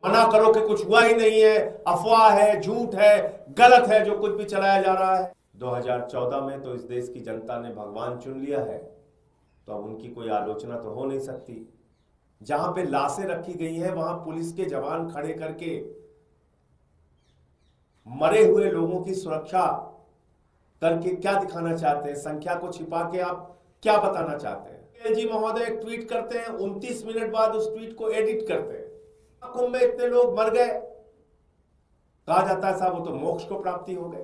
मना करो कि कुछ हुआ ही नहीं है, अफवाह है, झूठ है, गलत है जो कुछ भी चलाया जा रहा है। 2014 में तो इस देश की जनता ने भगवान चुन लिया है, तो अब उनकी कोई आलोचना तो हो नहीं सकती। जहां पे लाशें रखी गई हैं वहां पुलिस के जवान खड़े करके मरे हुए लोगों की सुरक्षा करके क्या दिखाना चाहते हैं? संख्या को छिपा के आप क्या बताना चाहते हैं? जी महोदय एक ट्वीट करते हैं, 29 मिनट बाद उस ट्वीट को एडिट करते हैं। कुंभ में इतने लोग मर गए, कहा जाता है साहब वो तो मोक्ष को प्राप्ति हो गए।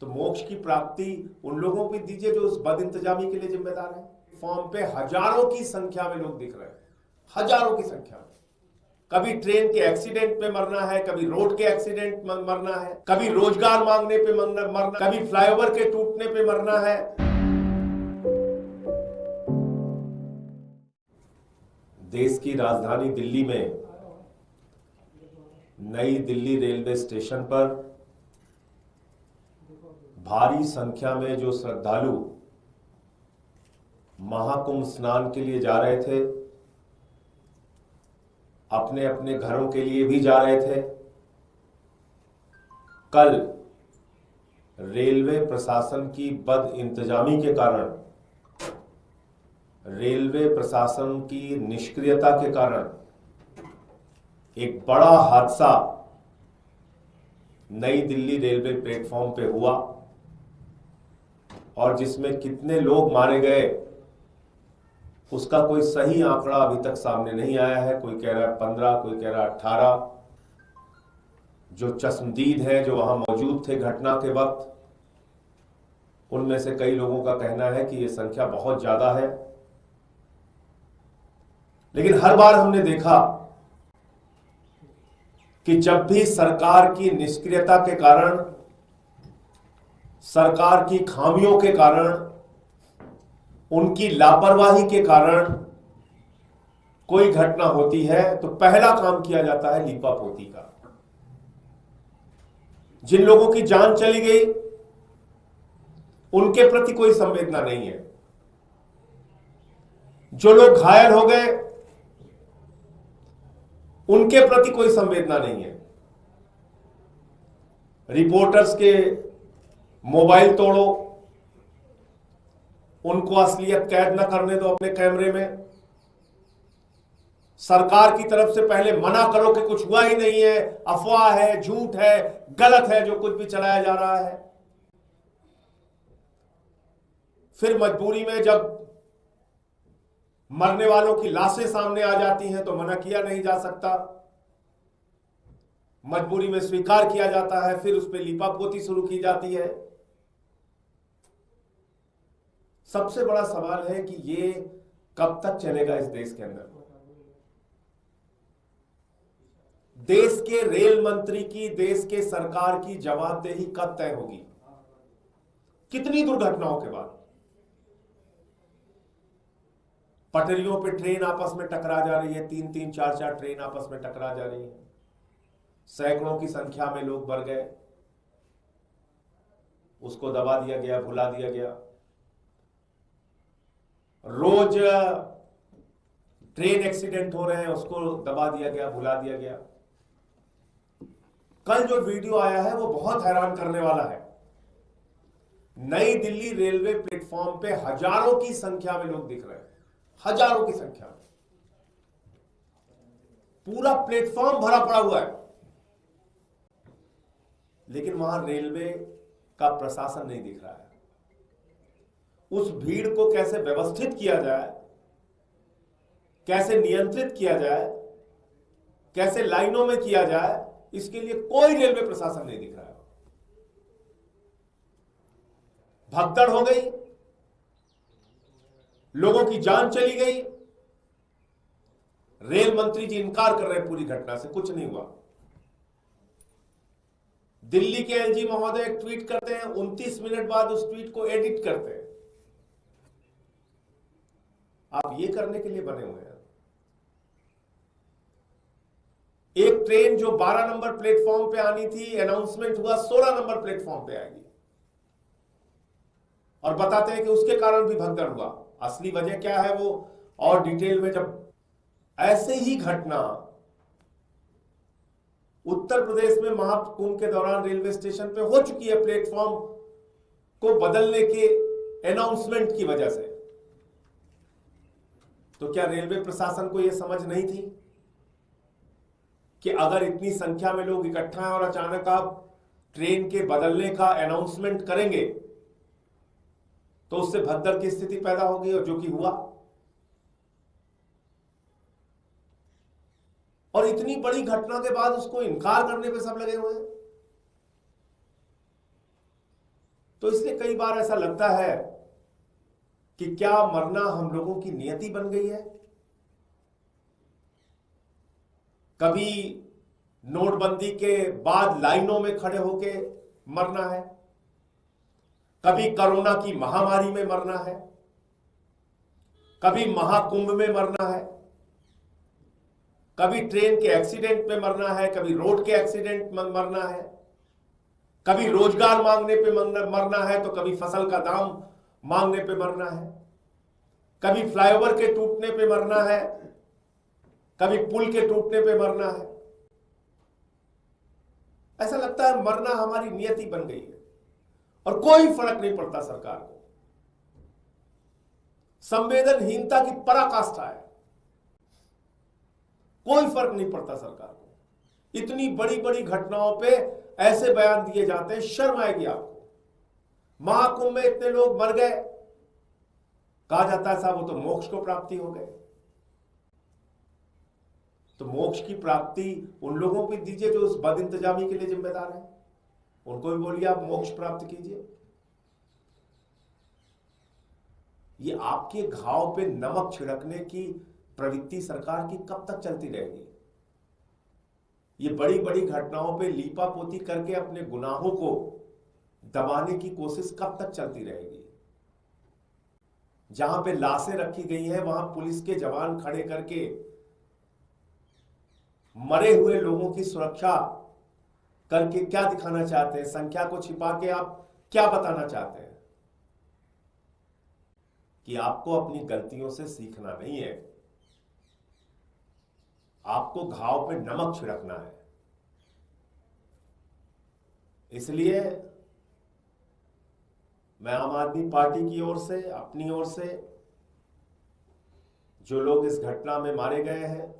तो मोक्ष की प्राप्ति उन लोगों को दीजिए जो उस बदइंतजामी के लिए जिम्मेदार है। फॉर्म पे हजारों की संख्या में लोग दिख रहे हैं, हजारों की संख्या में। कभी ट्रेन के एक्सीडेंट पे मरना है, कभी रोड के एक्सीडेंट मरना है, कभी रोजगार मांगने पे मरना, कभी फ्लाईओवर के टूटने पे मरना है। देश की राजधानी दिल्ली में नई दिल्ली रेलवे स्टेशन पर भारी संख्या में जो श्रद्धालु महाकुंभ स्नान के लिए जा रहे थे, अपने अपने घरों के लिए भी जा रहे थे, कल रेलवे प्रशासन की बदइंतजामी के कारण, रेलवे प्रशासन की निष्क्रियता के कारण एक बड़ा हादसा नई दिल्ली रेलवे प्लेटफॉर्म पे हुआ और जिसमें कितने लोग मारे गए उसका कोई सही आंकड़ा अभी तक सामने नहीं आया है। कोई कह रहा है 15, कोई कह रहा है 18। जो चश्मदीद हैं, जो वहां मौजूद थे घटना के वक्त, उनमें से कई लोगों का कहना है कि यह संख्या बहुत ज्यादा है। लेकिन हर बार हमने देखा कि जब भी सरकार की निष्क्रियता के कारण, सरकार की खामियों के कारण, उनकी लापरवाही के कारण कोई घटना होती है तो पहला काम किया जाता है लीपापोती का। जिन लोगों की जान चली गई उनके प्रति कोई संवेदना नहीं है। जो लोग घायल हो गए उनके प्रति कोई संवेदना नहीं है। रिपोर्टर्स के मोबाइल तोड़ो, उनको असलियत कैद न करने दो अपने कैमरे में। सरकार की तरफ से पहले मना करो कि कुछ हुआ ही नहीं है, अफवाह है, झूठ है, गलत है जो कुछ भी चलाया जा रहा है। फिर मजबूरी में जब मरने वालों की लाशें सामने आ जाती हैं तो मना किया नहीं जा सकता, मजबूरी में स्वीकार किया जाता है, फिर उस पर लीपापोती शुरू की जाती है। सबसे बड़ा सवाल है कि ये कब तक चलेगा इस देश के अंदर? देश के रेल मंत्री की, देश के सरकार की जवाबदेही कब तय होगी? कितनी दुर्घटनाओं के बाद? पटरियों पे ट्रेन आपस में टकरा जा रही है, 3-3, 4-4 ट्रेन आपस में टकरा जा रही है, सैकड़ों की संख्या में लोग मर गए, उसको दबा दिया गया, भुला दिया गया। रोज ट्रेन एक्सीडेंट हो रहे हैं, उसको दबा दिया गया, भुला दिया गया। कल जो वीडियो आया है वो बहुत हैरान करने वाला है। नई दिल्ली रेलवे प्लेटफॉर्म पे हजारों की संख्या में लोग दिख रहे हैं, हजारों की संख्या में। पूरा प्लेटफॉर्म भरा पड़ा हुआ है, लेकिन वहां रेलवे का प्रशासन नहीं दिख रहा है। उस भीड़ को कैसे व्यवस्थित किया जाए, कैसे नियंत्रित किया जाए, कैसे लाइनों में किया जाए, इसके लिए कोई रेलवे प्रशासन नहीं दिख रहा है। भगदड़ हो गई, लोगों की जान चली गई, रेल मंत्री जी इनकार कर रहे हैं पूरी घटना से, कुछ नहीं हुआ। दिल्ली के एलजी महोदय एक ट्वीट करते हैं, 29 मिनट बाद उस ट्वीट को एडिट करते हैं। आप ये करने के लिए बने हुए हैं। एक ट्रेन जो 12 नंबर प्लेटफॉर्म पे आनी थी, अनाउंसमेंट हुआ 16 नंबर प्लेटफॉर्म पे आएगी, और बताते हैं कि उसके कारण भी भगदड़ हुआ। असली वजह क्या है वो और डिटेल में जब ऐसे ही घटना उत्तर प्रदेश में महाकुंभ के दौरान रेलवे स्टेशन पे हो चुकी है प्लेटफॉर्म को बदलने के अनाउंसमेंट की वजह से। तो क्या रेलवे प्रशासन को यह समझ नहीं थी कि अगर इतनी संख्या में लोग इकट्ठा हैं और अचानक आप ट्रेन के बदलने का अनाउंसमेंट करेंगे तो उससे भगदड़ की स्थिति पैदा होगी, और जो कि हुआ। और इतनी बड़ी घटना के बाद उसको इनकार करने पे सब लगे हुए हैं। तो इसलिए कई बार ऐसा लगता है कि क्या मरना हम लोगों की नियति बन गई है। कभी नोटबंदी के बाद लाइनों में खड़े होके मरना है, कभी कोरोना की महामारी में मरना है, कभी महाकुंभ में मरना है, कभी ट्रेन के एक्सीडेंट में मरना है, कभी रोड के एक्सीडेंट में मरना है, कभी रोजगार मांगने पे मरना है, तो कभी फसल का दाम मांगने पे मरना है, कभी फ्लाईओवर के टूटने पे मरना है, कभी पुल के टूटने पे मरना है। ऐसा लगता है मरना हमारी नियति बन गई है और कोई फर्क नहीं पड़ता सरकार को। संवेदनहीनता की पराकाष्ठा है, कोई फर्क नहीं पड़ता सरकार को। इतनी बड़ी बड़ी घटनाओं पे ऐसे बयान दिए जाते हैं, शर्म आएगी आपको। महाकुंभ में इतने लोग मर गए, कहा जाता है साहब वो तो मोक्ष को प्राप्ति हो गए। तो मोक्ष की प्राप्ति उन लोगों को दीजिए जो उस बद इंतजामी के लिए जिम्मेदार है, उनको भी बोलिए आप मोक्ष प्राप्त कीजिए। ये आपके घाव पे नमक छिड़कने की प्रवृत्ति सरकार की कब तक चलती रहेगी। ये बड़ी बड़ी घटनाओं पे लीपापोती करके अपने गुनाहों को दबाने की कोशिश कब तक चलती रहेगी। जहां पे लाशें रखी गई हैं वहां पुलिस के जवान खड़े करके मरे हुए लोगों की सुरक्षा करके क्या दिखाना चाहते हैं, संख्या को छिपा के आप क्या बताना चाहते हैं कि आपको अपनी गलतियों से सीखना नहीं है, आपको घाव पे नमक छिड़कना है। इसलिए मैं आम आदमी पार्टी की ओर से, अपनी ओर से, जो लोग इस घटना में मारे गए हैं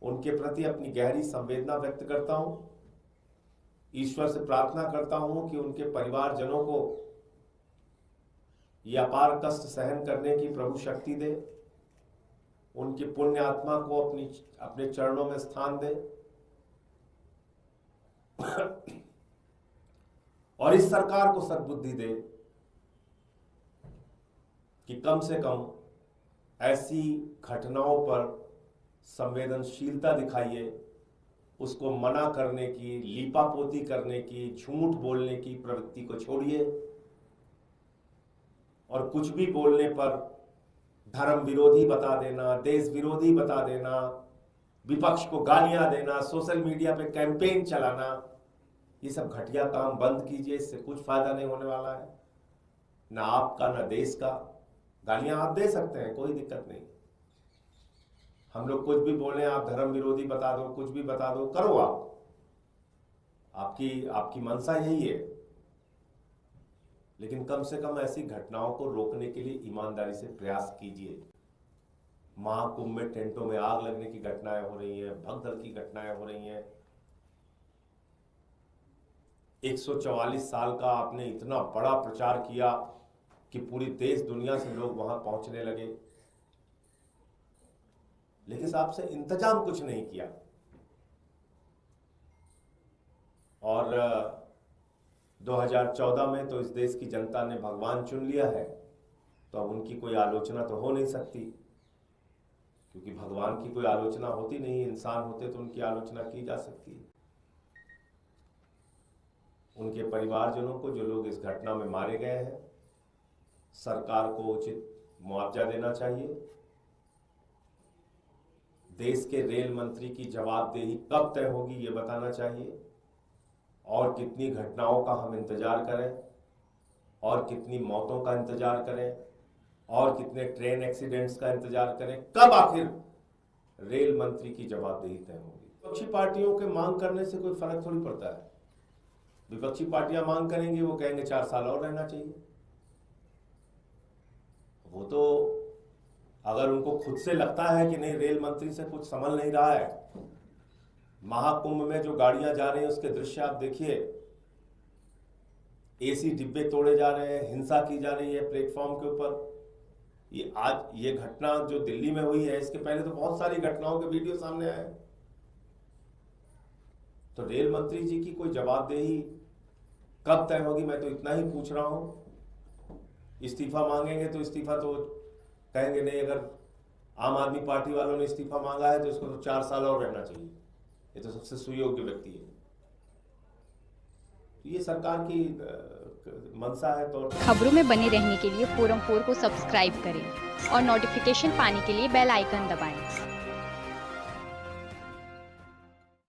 उनके प्रति अपनी गहरी संवेदना व्यक्त करता हूं। ईश्वर से प्रार्थना करता हूं कि उनके परिवारजनों को यह अपार कष्ट सहन करने की प्रभु शक्ति दे, उनकी पुण्य आत्मा को अपने चरणों में स्थान दे और इस सरकार को सद्बुद्धि दे कि कम से कम ऐसी घटनाओं पर संवेदनशीलता दिखाइए, उसको मना करने की, लीपापोती करने की, झूठ बोलने की प्रवृत्ति को छोड़िए और कुछ भी बोलने पर धर्म विरोधी बता देना, देश विरोधी बता देना, विपक्ष को गालियां देना, सोशल मीडिया पे कैंपेन चलाना, ये सब घटिया काम बंद कीजिए। इससे कुछ फायदा नहीं होने वाला है, ना आपका ना देश का। गालियां आप दे सकते हैं, कोई दिक्कत नहीं। हम लोग कुछ भी बोले, आप धर्म विरोधी बता दो, कुछ भी बता दो, करो आपकी मंशा यही है। लेकिन कम से कम ऐसी घटनाओं को रोकने के लिए ईमानदारी से प्रयास कीजिए। महाकुंभ में टेंटों में आग लगने की घटनाएं हो रही हैं, भगदड़ की घटनाएं हो रही हैं। 144 साल का आपने इतना बड़ा प्रचार किया कि पूरी देश दुनिया से लोग वहां पहुंचने लगे, लेकिन आपसे इंतजाम कुछ नहीं किया। और 2014 में तो इस देश की जनता ने भगवान चुन लिया है, तो अब उनकी कोई आलोचना तो हो नहीं सकती, क्योंकि भगवान की कोई आलोचना होती नहीं। इंसान होते तो उनकी आलोचना की जा सकती है। उनके परिवारजनों को, जो लोग इस घटना में मारे गए हैं, सरकार को उचित मुआवजा देना चाहिए। देश के रेल मंत्री की जवाबदेही कब तय होगी ये बताना चाहिए, और कितनी घटनाओं का हम इंतजार करें, और कितनी मौतों का इंतजार करें, और कितने ट्रेन एक्सीडेंट्स का इंतजार करें, कब आखिर रेल मंत्री की जवाबदेही तय होगी। विपक्षी पार्टियों के मांग करने से कोई फर्क थोड़ी पड़ता है। विपक्षी पार्टियां मांग करेंगी, वो कहेंगे 4 साल और रहना चाहिए। वो तो अगर उनको खुद से लगता है कि नहीं, रेल मंत्री से कुछ संभल नहीं रहा है, महाकुंभ में जो गाड़ियां जा रही हैं उसके दृश्य आप देखिए, एसी डिब्बे तोड़े जा रहे हैं, हिंसा की जा रही है प्लेटफॉर्म के ऊपर। ये घटना जो दिल्ली में हुई है, इसके पहले तो बहुत सारी घटनाओं के वीडियो सामने आए। तो रेल मंत्री जी की कोई जवाबदेही कब तय होगी, मैं तो इतना ही पूछ रहा हूं। इस्तीफा मांगेंगे तो इस्तीफा तो कहेंगे नहीं, अगर आम आदमी पार्टी वालों ने इस्तीफा मांगा है तो इसको तो 4 साल और रहना चाहिए, ये तो सबसे सुयोग्य व्यक्ति है। ये सरकार की मंशा है। तो खबरों में बने रहने के लिए फोरम 4 को सब्सक्राइब करें और नोटिफिकेशन पाने के लिए बेल आइकन दबाएं।